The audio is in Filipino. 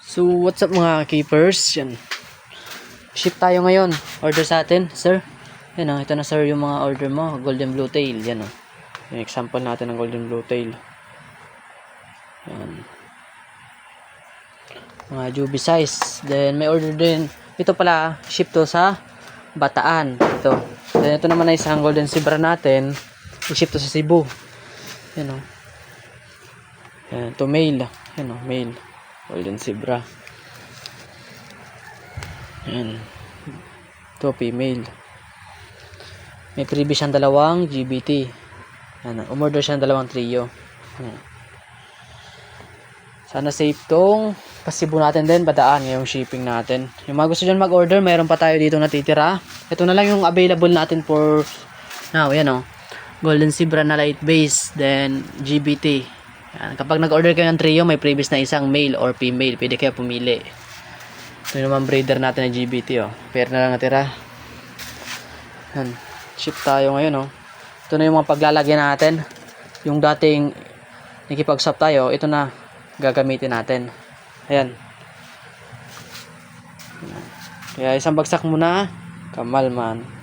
So, what's up mga keepers? Yan. Ship tayo ngayon. Order sa atin, sir. Yan o. Ito na sir yung mga order mo. Golden Blue Tail. Yan o. Yung example natin ng Golden Blue Tail. Yan. Mga Juby size. Then, may order din. Ito pala, ship to sa Bataan. Ito. Then, ito naman ay isang Golden Zebra natin. I-ship to sa Cebu. Yan o. Yan. Ito male. Yan o. Male. Golden Zebra. Yan. Ito female. May previous siyang dalawang GBT. Yan. Umorder siya ng dalawang trio. Yan. Sana safe tong pasibo natin din. Bataan ngayong shipping natin. Yung mga gusto dyan mag-order, mayroon pa tayo dito natitira. Ito na lang yung available natin for now. Yan o. Golden Zebra na light base. Then GBT. Yan. Kapag nag-order kayo ng trio, may previous na isang male or female. Pwede kayo pumili. Ito naman breeder natin ng GBT. Oh. Pair na lang natira. Yan. Ship tayo ngayon. Oh. Ito na yung mga paglalagyan natin. Yung dating nakipag-swap tayo, ito na gagamitin natin. Ayan. Kaya isang bagsak muna. Kamal man.